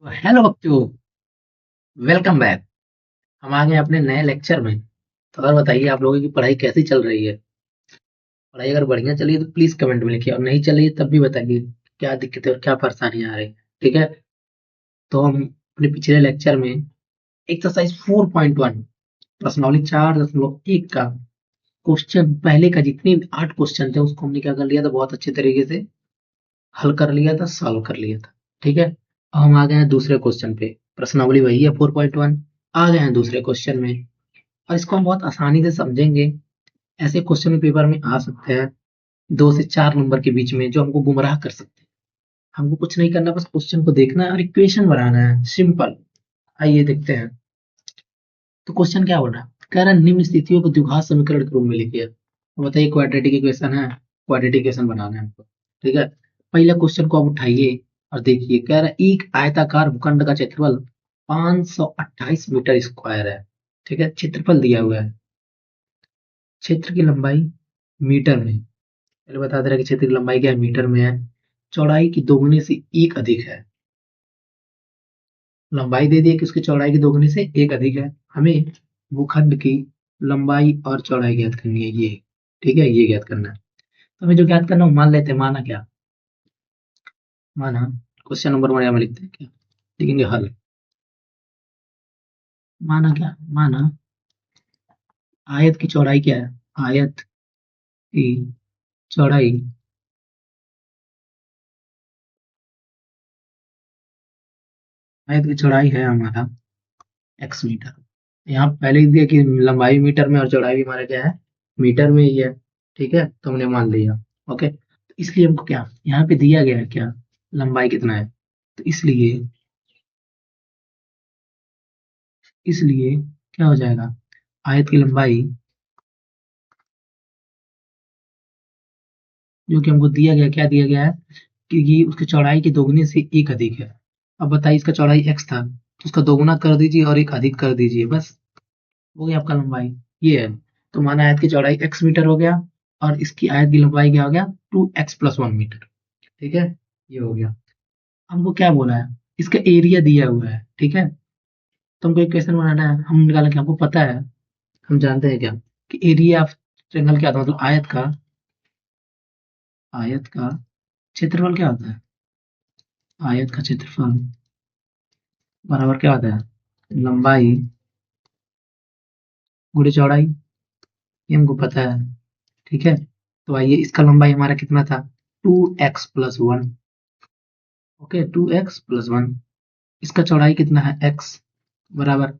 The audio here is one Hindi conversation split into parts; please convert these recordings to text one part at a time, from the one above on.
तो हेलो बच्चों, वेलकम बैक। हम आ गए अपने नए लेक्चर में। तो और बताइए, आप लोगों की पढ़ाई कैसी चल रही है? पढ़ाई अगर बढ़िया चली है तो प्लीज कमेंट में लिखिए, और नहीं चली है तब भी बताइए क्या दिक्कतें और क्या परेशानियां आ रही हैं। ठीक है। तो हम अपने पिछले लेक्चर में एक्सरसाइज 4.1 प्रश्नावली 4.1 का क्वेश्चन, पहले का जितने भी 8 क्वेश्चन थे उसको हमने क्या कर लिया था, बहुत अच्छे तरीके से हल कर लिया था, सॉल्व कर लिया था। ठीक है। अब हम आ गए हैं दूसरे क्वेश्चन पे। प्रश्नावली वही है 4.1। आ गए हैं दूसरे क्वेश्चन में, और इसको हम बहुत आसानी से समझेंगे। ऐसे क्वेश्चन भी पेपर में आ सकते हैं 2 से 4 नंबर के बीच में, जो हमको गुमराह कर सकते हैं। हमको कुछ नहीं करना, बस क्वेश्चन को देखना है और इक्वेशन बनाना है, सिंपल। आइए देखते हैं। तो क्वेश्चन क्या बोल रहा है, कह रहा है निम्न स्थितियों को द्विघात समीकरण के रूप में लिखिए। तो बताइए, क्वाड्रेटिक इक्वेशन है, क्वाड्रेटिक इक्वेशन बनाना है हमको। ठीक है। पहला क्वेश्चन को आप उठाइए और देखिए, कह रहा है एक आयताकार भूखंड का क्षेत्रफल 528 मीटर स्क्वायर है। ठीक है, क्षेत्रफल दिया हुआ है। क्षेत्र की लंबाई मीटर में, पहले बता दे रहा है कि क्षेत्र की लंबाई क्या है, मीटर में है। चौड़ाई की दोगुनी से एक अधिक है। लंबाई दे दी है कि उसकी चौड़ाई की दोगुनी से एक अधिक है। हमें भूखंड की लंबाई और चौड़ाई ज्ञात करनी है, ये। ठीक है, ये ज्ञात करना है। तो हमें जो ज्ञात करना है वो मान लेते हैं। माना क्या? माना, क्वेश्चन नंबर 1 में लिखते हैं क्या, लिखेंगे हल। माना क्या? माना आयत की चौड़ाई क्या है, आयत की चौड़ाई, आयत की चौड़ाई है हमारा एक्स मीटर। यहाँ पहले ही दिया कि लंबाई मीटर में और चौड़ाई भी हमारा क्या है, मीटर में ही है। ठीक है, तो हमने मान लिया। ओके, तो इसलिए हमको क्या, यहाँ पे दिया गया है क्या, लंबाई कितना है। तो इसलिए क्या हो जाएगा, आयत की लंबाई जो कि हमको दिया गया, क्या दिया गया है, क्योंकि उसकी चौड़ाई की दोगुनी से एक अधिक है। अब बताइए, इसका चौड़ाई एक्स था तो उसका दोगुना कर दीजिए और एक अधिक कर दीजिए, बस हो गया आपका लंबाई। ये है। तो माना आयत की चौड़ाई एक्स मीटर हो गया, और इसकी आयत की लंबाई क्या हो गया, 2x+1 मीटर। ठीक है, ये हो गया। हमको क्या बोला है, इसका एरिया दिया हुआ है। ठीक है, तो हमको इक्वेशन बनाना है। हम निकाला कि हमको पता है, हम जानते हैं क्या, कि एरिया ऑफ ट्रायंगल क्या होता है, मतलब आयत का क्षेत्रफल क्या होता है, आयत का क्षेत्रफल बराबर क्या होता है, लंबाई गुणे चौड़ाई। ये हमको पता है। ठीक है, तो आइए, इसका लंबाई हमारा कितना था, 2x+1। Okay, 2x+1। इसका चौड़ाई कितना है, x बराबर,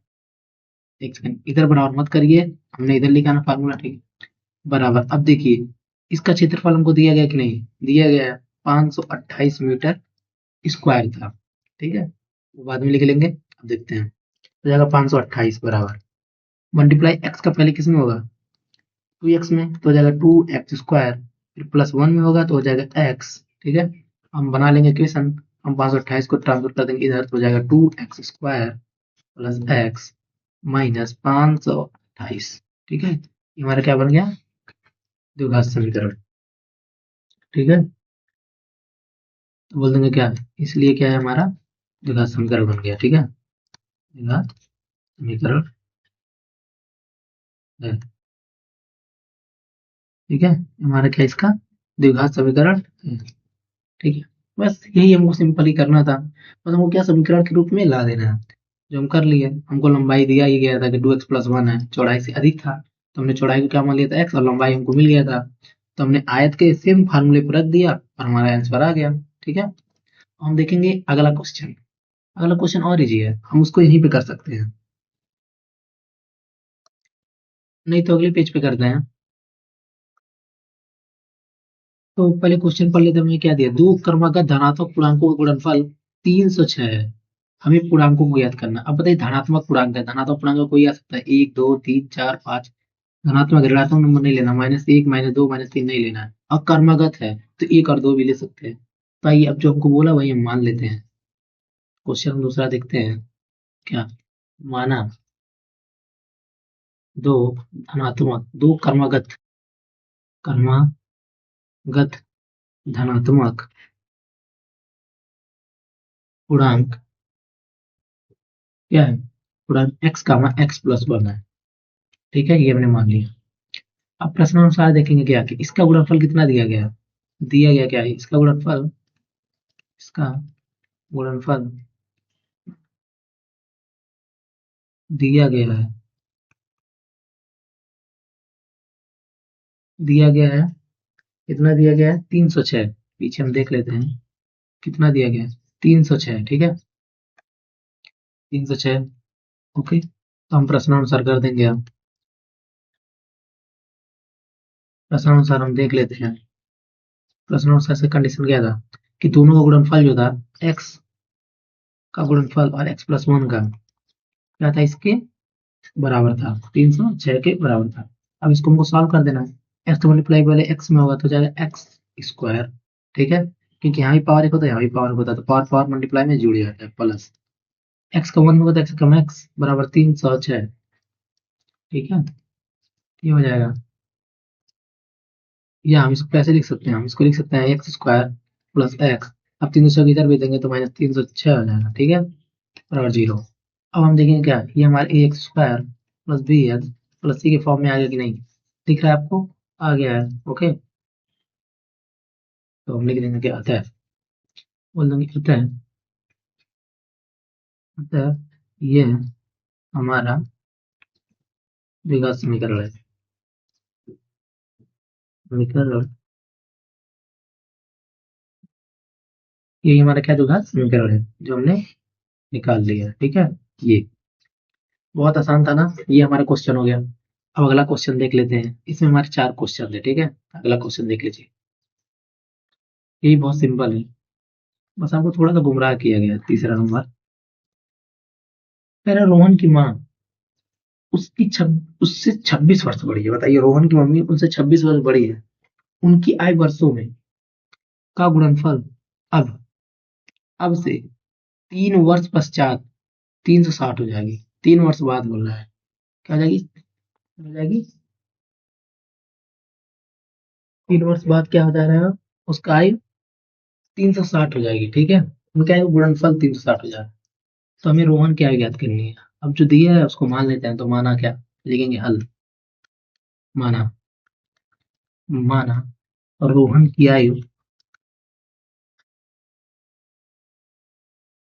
एक सेकंड, इधर बराबर मत करिए, हमने इधर लिखा ना फार्मूला। ठीक है, बराबर। अब देखिए, इसका क्षेत्रफल हमको दिया गया कि नहीं, दिया गया है 528 मीटर स्क्वायर था। ठीक है, वो बाद में लिख लेंगे। अब देखते हैं, हो जाएगा 528 बराबर, मल्टीप्लाई एक्स का पहले किस में होगा, 2x में, तो हो जाएगा 2x स्क्वायर, फिर +1 में होगा तो हो जाएगा x। ठीक है, हम बना लेंगे इक्वेशन। हम 528 को ट्रांसफर कर देंगे इधर, तो हो जाएगा 2x square plus x minus 528। ठीक है, ये हमारा क्या बन गया, द्विघात समीकरण। ठीक है, तो बोल देंगे क्या, इसलिए क्या है हमारा, द्विघात समीकरण बन गया। ठीक है, द्विघात समीकरण है। ठीक है, हमारा क्या, इसका द्विघात समीकरण है। ठीक है, बस यही हमको सिंपल ही करना था। बस हमको क्या, समीकरण के रूप में ला देना है, जो हम कर लिए। हमको लंबाई दिया ही गया था कि 2x+1 है, चौड़ाई से अधिक था, तो हमने चौड़ाई को क्या मान लिया था, x, और लंबाई हमको मिल गया था, तो हमने आयत के सेम फार्मूले पर रख दिया और हमारा आंसर आ गया। ठीक है, हम देखेंगे अगला क्वेश्चन। अगला क्वेश्चन और इजी है, हम उसको यहीं पे कर सकते हैं, नहीं तो अगले पेज पे करते हैं। तो पहले क्वेश्चन पढ़ लेते हैं। हमने क्या दिया, दो क्रमागत धनात्मक पूर्णांकों का गुणनफल 306 है। हमें पूर्णांकों को याद करना। अब बताइए, धनात्मक पूर्णांक है, धनात्मक पूर्णांक कोई आ सकता है, 1 2 3 4 5। धनात्मक ऋणात्मक नंबर नहीं लेना, -1 -2 -3 नहीं लेना है। अकर्मक है तो 1 और 2 भी ले सकते हैं। तो आइए, अब जो हमको बोला वही हम मान लेते हैं। क्वेश्चन हम दूसरा देखते हैं क्या। माना दो धनात्मक, दो क्रमागत धनात्मक पूर्णांक क्या है, गुणन x comma x plus one है, ठीक है, ये हमने मान लिया। अब प्रश्नानुसार देखेंगे क्या कि इसका गुणनफल कितना दिया गया है, दिया गया क्या है इसका गुणनफल दिया गया है कितना दिया गया है 306। पीछे हम देख लेते हैं कितना दिया गया है 306, ठीक है 306। ओके, तो हम प्रश्नानुसार कर देंगे। अब प्रश्नानुसार हम देख लेते हैं। प्रश्नानुसार से कंडीशन क्या था कि दोनों का गुणनफल जो था एक्स का गुणनफल और एक्स प्लस वन का क्या था, इसके बराबर था, 306 के बराबर था। अब इसको हमको सॉल्व कर देना है। एक्स तो मल्टीप्लाई पहले एक्स में होगा तो हो जाएगा एक्स स्क्वायर, ठीक है, क्योंकि यहाँ भी पावर एक होता है यहाँ भी पावर एक होता है, तो पावर पावर मल्टीप्लाई में जुड़ जाता है, प्लस एक्स का वन में होता है एक्स का मैक्स बराबर 306, ठीक है, ये हो जाएगा। या हम इसको कैसे लिख सकते हैं, हम इसको लिख सकते हैं एक्स स्क्वायर प्लस एक्स। अब 300 को इधर भी देंगे तो माइनस 306 हो जाएगा, ठीक है, बराबर जीरो। अब हम देखेंगे क्या ये हमारे A X square plus B X plus C के फॉर्म में आ गया कि नहीं, दिख रहा है आपको, आ गया है। ओके, तो हम लिख देंगे क्या आता है, बोल देंगे अतः ये हमारा द्विघात समीकरण है, समीकरण, ये हमारा क्या द्विघात समीकरण है जो हमने निकाल लिया, ठीक है। ये बहुत आसान था ना, ये हमारा क्वेश्चन हो गया। अब अगला क्वेश्चन देख लेते हैं, इसमें हमारे 4 क्वेश्चन है, ठीक है। अगला क्वेश्चन देख लीजिए, ये बहुत सिंपल है, बस आपको थोड़ा सा गुमराह किया गया है। तीसरा नंबर कह रहा है रोहन की माँ उससे 26 वर्ष बड़ी है। बताइए, रोहन की मम्मी उनसे 26 वर्ष बड़ी है, उनकी आयु वर्षों में का गुणनफल अब अब से 3 वर्ष पश्चात 360 हो जाएगी। 3 वर्ष बाद बोल रहा है, क्या हो जाएगी 3 वर्ष बाद क्या हो जा रहा है, उसका आयु 360 हो जाएगी, ठीक है, उनका आयु गुणनफल 360 हो जाएगा। तो हमें रोहन की आयु ज्ञात करनी है। अब जो दिया है उसको मान लेते हैं, तो माना क्या लिखेंगे, हल माना माना रोहन की आयु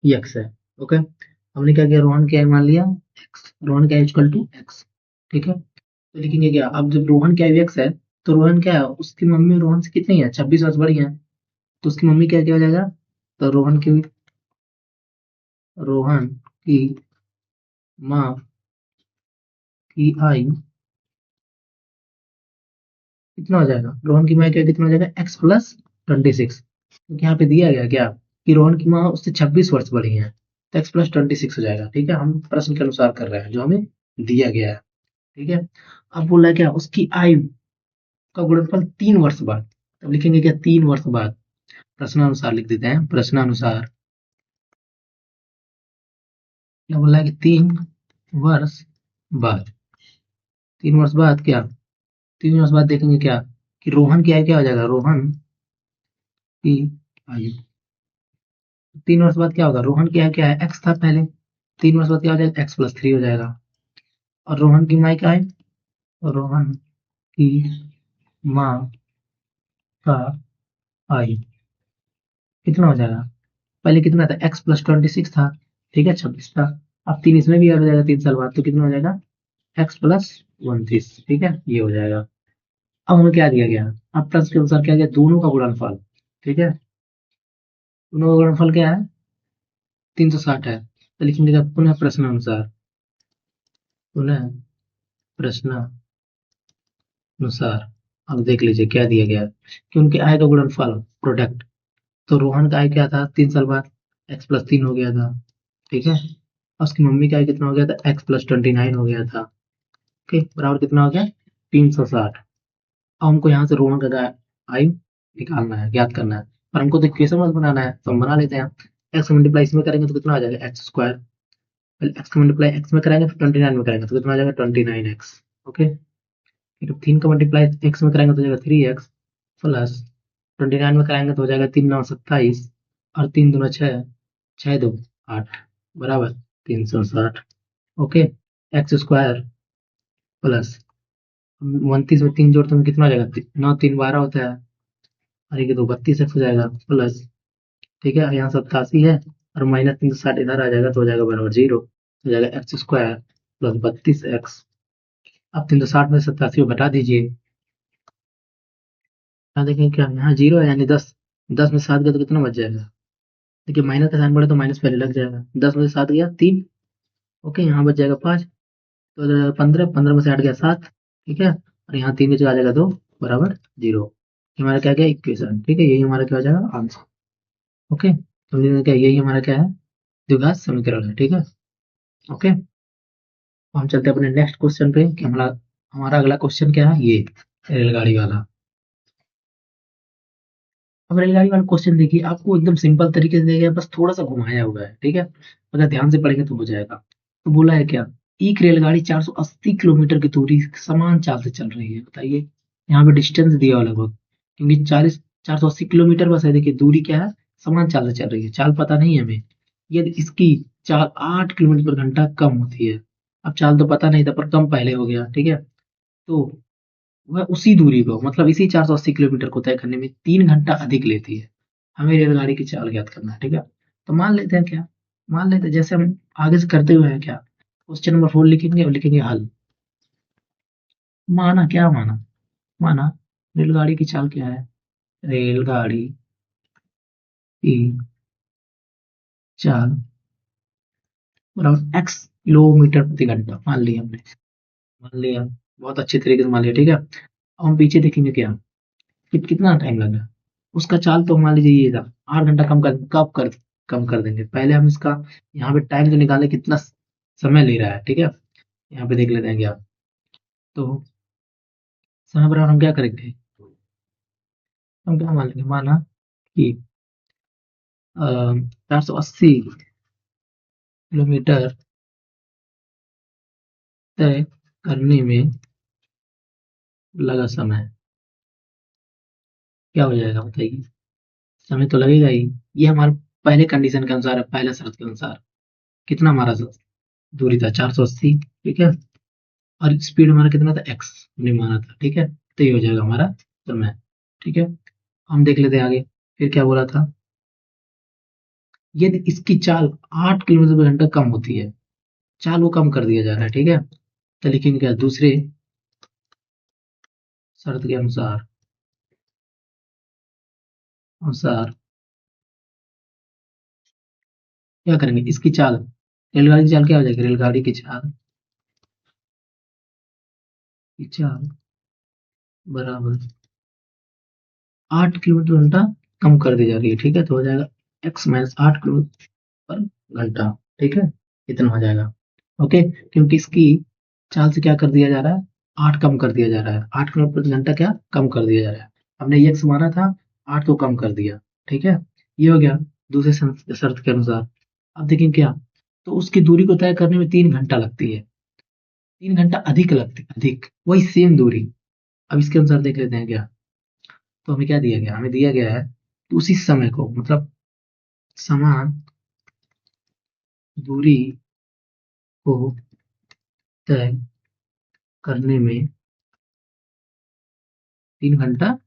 एक्स है। ओके, हमने क्या किया, रोहन की आयु मान लिया एक्स, रोहन की आयु इक्वल टू एक्स, ठीक है। तो लिखेंगे क्या, अब जब रोहन की आयु एक्स है तो रोहन क्या है, उसकी मम्मी रोहन से कितनी है, 26 वर्ष बड़ी है, तो उसकी मम्मी क्या क्या हो जाएगा, तो रोहन की माँ की आयु कितना हो जाएगा, रोहन की माँ क्या कितना हो जाएगा एक्स प्लस 26, क्योंकि यहाँ पे दिया गया क्या कि रोहन की माँ उससे 26 वर्ष बड़ी है, तो एक्स प्लस 26 हो जाएगा, ठीक है। हम प्रश्न के अनुसार कर रहे हैं जो हमें दिया गया है, ठीक है। अब बोला है क्या, उसकी आयु का गुणनफल 3 वर्ष बाद, तब लिखेंगे क्या 3 वर्ष बाद, प्रश्नानुसार लिख देते हैं। प्रश्नानुसार क्या बोला है कि 3 वर्ष बाद, 3 वर्ष बाद क्या, 3 वर्ष बाद देखेंगे क्या कि रोहन की आयु क्या हो जाएगा, रोहन की आयु 3 वर्ष बाद क्या होगा, रोहन की आयु क्या है, एक्स था पहले, 3 वर्ष बाद क्या हो जाएगा, एक्स प्लस 3 हो जाएगा। और रोहन की माई क्या है, रोहन की माँ का आयु कितना हो जाएगा, पहले कितना था, एक्स प्लस 26 था, ठीक है, 26 था। अब 3 इसमें भी ऐड हो जाएगा 3 साल बाद, तो कितना हो जाएगा एक्स प्लस 29, ठीक है, ये हो जाएगा। अब हमें क्या दिया गया, अब प्रश्न के अनुसार क्या गया, दोनों का गुणनफल, ठीक है, दोनों का गुणनफल क्या है 360 है, तो लिखेंगे क्या, पुनः प्रश्न अनुसार, पुनः प्रश्न अनुसार। अब देख लीजिए क्या दिया गया है कि उनके आय का गुणनफल प्रोडक्ट, तो रोहन का आय क्या था 3 साल बाद, एक्स प्लस 3 हो गया था, ठीक है, और उसकी मम्मी का आय कितना हो गया था, एक्स प्लस 29 हो गया था, ओके, बराबर कितना हो गया 360। अब हमको यहाँ से रोहन का आयु निकालना है, ज्ञात करना है, पर हमको तो इक्वेशन मत बनाना है, तो हम बना लेते हैं। एक्स मल्टीप्लाई इसमें करेंगे तो कितना आ जाएगा एक्स स्क्वायर, पहले एक्स का मल्टीप्लाई एक्स में कराएंगे फिर 29 में करेंगे तो कितना आ जाएगा 29x, ओके। फिर 3 का मल्टीप्लाई एक्स में कराएंगे तो हो जाएगा 3x प्लस 29 में कराएंगे तो हो जाएगा 3 9 27 और 3 दूना 6, 6 2 8 बराबर 360। ओके, एक्स स्क्वायर प्लस 29 में 3 जोड़ते में कितना हो जाएगा? 9 3 12 होता है, और ये तो 32 एक्स हो जाएगा प्लस, ठीक है, यहाँ 87 है और माइनस 360 इधर आ जाएगा तो हो जाएगा बराबर 0, हो जाएगा एक्स स्क्वायर प्लस 32 एक्स। अब 360 में 87 को घटा दीजिए, यहाँ देखें क्या यहाँ 0 है, यानी 10, 10 में 7 गया तो कितना बच जाएगा? देखिए माइनस का साइन बढ़े तो माइनस पहले लग जाएगा, 10 में से 7 गया 3, ओके, यहाँ बच जाएगा 5, तो 15, 15 में से 8 गया 7, ठीक है, और यहाँ 3 में से आ जाएगा 2 बराबर 0। हमारा क्या गया? इक्वेशन, ठीक है, यही हमारा क्या हो जाएगा? आंसर। ओके, तो क्या यही हमारा क्या है? द्विघात समीकरण है, ठीक है। ओके, हम चलते हैं अपने नेक्स्ट क्वेश्चन पे कि हमारा हमारा अगला क्वेश्चन क्या है? ये रेलगाड़ी वाला। अब रेलगाड़ी वाला क्वेश्चन देखिए, आपको एकदम सिंपल तरीके से दिया गया, बस थोड़ा सा घुमाया हुआ है, ठीक है, अगर ध्यान से पढ़ेंगे तो हो जाएगा। तो बोला है क्या? एक रेलगाड़ी 480 किलोमीटर की दूरी समान चाल से चल रही है, बताइए। यहाँ पे डिस्टेंस दिया हुआ लगभग, क्योंकि 480 किलोमीटर बस है, देखिए दूरी क्या है? समान चाल से चल रही है, चाल पता नहीं है हमें। यदि इसकी चाल 8 किलोमीटर पर घंटा कम होती है, अब चाल तो पता नहीं था पर कम पहले हो गया, ठीक है, तो वह उसी दूरी को, मतलब इसी 480 किलोमीटर को तय करने में 3 घंटा अधिक लेती है। हमें रेलगाड़ी की चाल ज्ञात करना है, ठीक है। तो मान लेते हैं क्या, मान लेते हैं जैसे हम आगे से करते हुए हैं क्या, क्वेश्चन नंबर 4 लिखेंगे और लिखेंगे हल। माना क्या, माना माना रेलगाड़ी की चाल क्या है? रेलगाड़ी की चाल बराबर एक्स किलोमीटर प्रति घंटा, मान लिया हमने, मान लिया, बहुत अच्छे तरीके से मान लिया, ठीक है। अब हम पीछे देखेंगे क्या, कितना टाइम लगा। उसका चाल तो मान लीजिए ये था, 8 घंटा कम कर देंगे। पहले हम इसका यहाँ पे टाइम तो निकाले कितना समय ले रहा है, ठीक है, यहाँ पे देख लेते हैं क्या। तो समय बराबर हम क्या करेंगे, हम क्या मान लेंगे, माना कि 480 किलोमीटर तय करने में लगा समय, क्या हो जाएगा बताइए? समय तो लगेगा ही, ये हमारे पहले कंडीशन के अनुसार है, पहले शर्त के अनुसार कितना हमारा दूरी था? 480, ठीक है, और स्पीड हमारा कितना था? एक्स हमने माना था, ठीक है, तो ये हो जाएगा हमारा समय, ठीक है। हम देख लेते हैं आगे, फिर क्या बोला था, यदि इसकी चाल 8 किलोमीटर पर घंटा कम होती है, चाल वो कम कर दिया जा रहा है, ठीक है, तो लिखेंगे क्या, दूसरे शर्त के अनुसार अनुसार क्या करेंगे, इसकी चाल, रेलगाड़ी की चाल क्या हो जाएगी, रेलगाड़ी की चाल बराबर 8 किलोमीटर घंटा कम कर दी जा रही है, ठीक है, तो हो जाएगा एक्स माइनस 8 किलोमीटर पर घंटा, ठीक है, इतना हो जाएगा। ओके, क्योंकि इसकी चाल से क्या कर दिया जा रहा है, 8 कम कर दिया जा रहा है, 8 किलोमीटर प्रति घंटा क्या कम कर दिया जा रहा है, हमने एक्स माना था, 8 को कम कर दिया, ठीक है, ये हो गया दूसरे शर्त के अनुसार। अब देखें क्या, तो उसकी दूरी को तय करने में 3 घंटा लगती है, 3 घंटा अधिक लगती है, अधिक वही सेम दूरी। अब इसके अनुसार देख लेते हैं क्या, तो हमें क्या दिया गया, हमें दिया गया है कि उसी समय को, मतलब समान दूरी को तय करने में 3 घंटा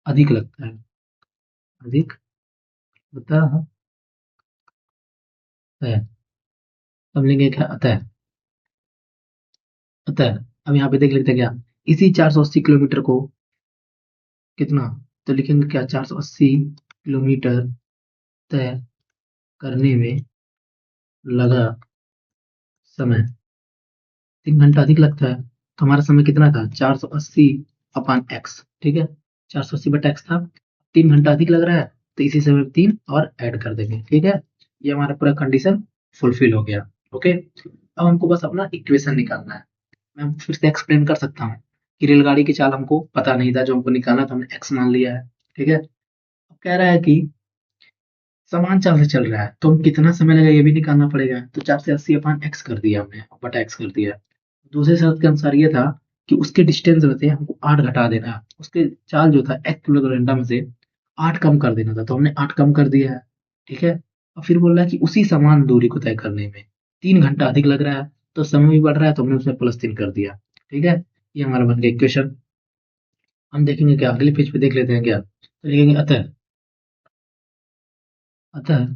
अधिक लगता है, अधिक होता है। अब लेंगे क्या, अतः, अतः अब यहाँ पे देख लेते हैं क्या, इसी 480 किलोमीटर को कितना, तो लिखेंगे क्या, 480 किलोमीटर तय करने में लगा समय 3 घंटा अधिक लगता है, तो हमारा समय कितना था, 480 अपान एक्स, ठीक है, 480 बटा एक्स था, 3 घंटा अधिक लग रहा है, तो इसी समय 3 और ऐड कर देंगे, ठीक है, ये हमारा पूरा कंडीशन फुलफिल हो गया। ओके, अब हमको बस अपना इक्वेशन निकालना है। मैं फिर से एक्सप्लेन कर सकता हूँ कि रेलगाड़ी की चाल हमको पता नहीं था, जो हमको निकालना था हमने एक्स मान लिया है, ठीक है। अब कह रहा है कि समान चाल से चल रहा है, तो हम कितना समय लगेगा ये भी निकालना पड़ेगा, तो 480 अपान एक्स कर दिया हमने, बटा एक्स कर दिया। दूसरे शर्त के अनुसार ये था कि उसके डिस्टेंस में से हमको 8 घटा देना है, उसके चाल जो था 1 किलोमीटर घंटा में से 8 कम कर देना था, तो हमने 8 कम कर दिया है, ठीक है। और फिर बोल रहा है कि उसी समान दूरी को तय करने में 3 घंटा अधिक लग रहा है, तो समय भी बढ़ रहा है, तो हमने उसमें +3 कर दिया। ठीक है, ये हमारा बन गया इक्वेशन। हम देखेंगे क्या, अगले पेज पे देख लेते हैं क्या, तो लिखेंगे अतः, अतः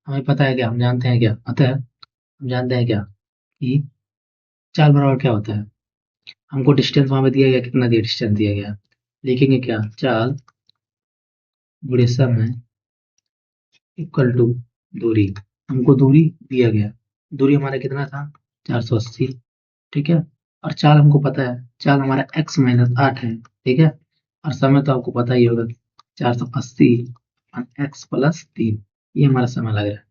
हमें पता है क्या, हम जानते हैं क्या, अतः हम जानते हैं क्या कि चाल बराबर क्या होता है। हमको डिस्टेंस वहां पे दिया गया, कितना दिया, डिस्टेंस दिया गया, लिखेंगे क्या, चाल गुणे समय इक्वल टू दूरी। हमको दूरी दिया गया, दूरी हमारा कितना था, 480। ठीक है, और चाल हमको पता है, चाल हमारा x-8 है। ठीक है, और समय तो आपको पता ही होगा, 480 x+3, ये हमारा समय लग रहा है।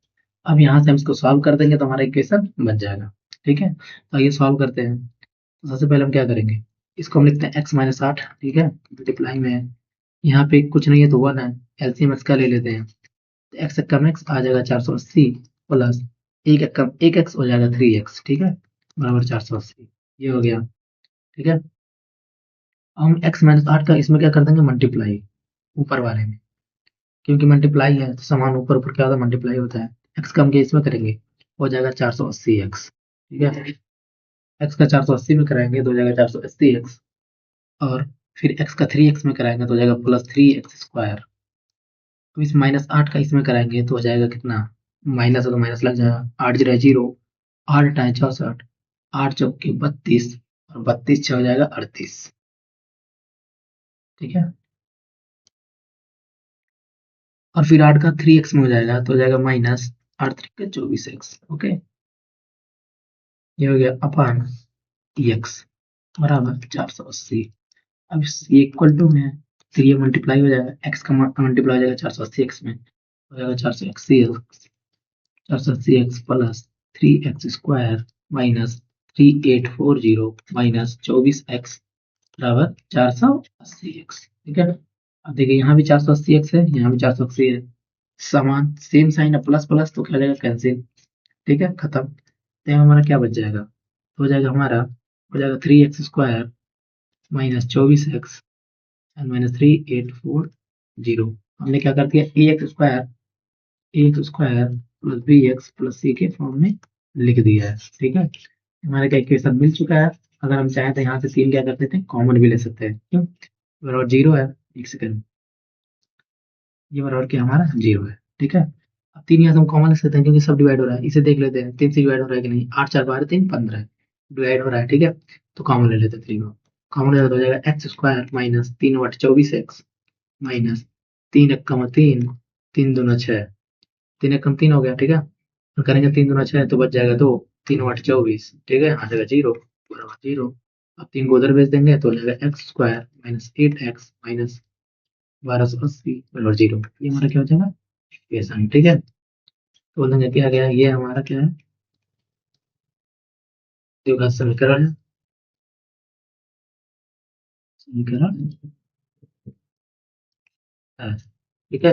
अब यहाँ से हम इसको सॉल्व कर देंगे तो हमारा इक्वेशन बन जाएगा। ठीक है, तो ये सॉल्व करते हैं। तो सबसे पहले हम क्या करेंगे, इसको हम लिखते हैं x-8। ठीक है, मल्टीप्लाई में है, यहाँ पे कुछ नहीं है तो 1 है, एलसीएम इसका ले लेते हैं। तो x कम x आ जाएगा 480 प्लस एक कम एक x हो जाएगा 3x। ठीक है, बराबर 480, ये हो गया। ठीक है, हम x-8 का इसमें क्या कर देंगे, मल्टीप्लाई ऊपर वाले में, क्योंकि मल्टीप्लाई है तो समान ऊपर ऊपर क्या होता है, मल्टीप्लाई होता है। x कम के इसमें करेंगे, हो जाएगा 480x। ठीक है, x का 480 में कराएंगे तो हो जाएगा 480x, और फिर x का 3x में कराएंगे तो हो जाएगा +3x²। तो इस -8 का इसमें कराएंगे तो हो जाएगा कितना, माइनस है तो माइनस लग जाएगा, 8 0 0, 8 8 64, 8 चौके 32, और 32 6 हो जाएगा 38। ठीक है, और फिर 8 का 3x में हो जाएगा तो हो जाएगा -8 3 का 24x। ओके, ये हो गया अपान x बराबर 480। अब ये इक्वल टू में है, फिर ये मल्टीप्लाई हो जाएगा, x का मल्टीप्लाई हो जाएगा 480x में, हो जाएगा 480x plus 3x² minus 3840 minus 24x बराबर 480x। ठीक है, अब देखिए यहाँ भी 480x है, यहाँ भी 480 है, समान सेम साइन है, प्लस प्लस तो क्या हो जाएगा, कैंसिल। ठीक है, खत्म। तो यहाँ हमारा क्या बच जाएगा, तो हो जाएगा हमारा, हो जाएगा 3x² minus 24x and minus 3840। हमने क्या कर दिया, A X square plus B X plus C के फॉर्म में लिख दिया है। ठीक है, हमारे का इक्वेशन मिल चुका है। अगर हम चाहें तो यहाँ से 3 क्या कर देते हैं, कॉमन भी ले सकते हैं, क्यों, बराबर 0 है। एक सेकंड, ये बराबर क्या हमारा 0 है। ठीक है, अब 3 यहाँ से हम कॉमन ले सकते हैं क्योंकि सब डिवाइड हो रहा है, इसे देख लेते हैं 3 से डिवाइड हो रहा है कि नहीं, 8 4 12 3 15 डिवाइड हो रहा है। ठीक है, तो कॉमन ले लेते हैं 3 को, कॉमन ले तो हो जाएगा x² माइनस 3 × 24x माइनस 3 × 3 3 दूना 6, 3 × 3 हो गया। ठीक है, तो करेंगे 3 दूना 6 तो बच जाएगा 2, 3 × 8 = 24। ठीक है, आ जाएगा 0 बराबर 0। अब 3 को उधर भेज देंगे तो हो जाएगा x² माइनस 8x माइनस 1280 बराबर 0। ये हमारा क्या हो जाएगा, इक्वेशन। ठीक है, तो बोलेंगे क्या गया, ये हमारा क्या है, द्विघात समीकरण है, समीकरण है। ठीक है,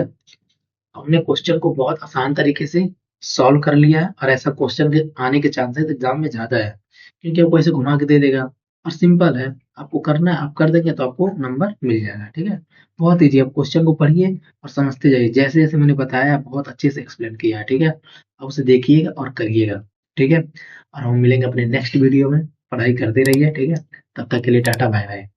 हमने क्वेश्चन को बहुत आसान तरीके से सॉल्व कर लिया है, और ऐसा क्वेश्चन के आने के चांसेस एग्जाम में ज्यादा है, क्योंकि आपको ऐसे घुमा के दे देगा, और सिंपल है, आपको करना है, आप कर देंगे तो आपको नंबर मिल जाएगा। ठीक है, बहुत ईजी, आप क्वेश्चन को पढ़िए और समझते जाइए, जैसे जैसे मैंने बताया बहुत अच्छे से एक्सप्लेन किया है। ठीक है, आप उसे देखिएगा और करिएगा। ठीक है, और हम मिलेंगे अपने नेक्स्ट वीडियो में, पढ़ाई करते रहिए। ठीक है, तब तक के लिए टाटा बाय बाय।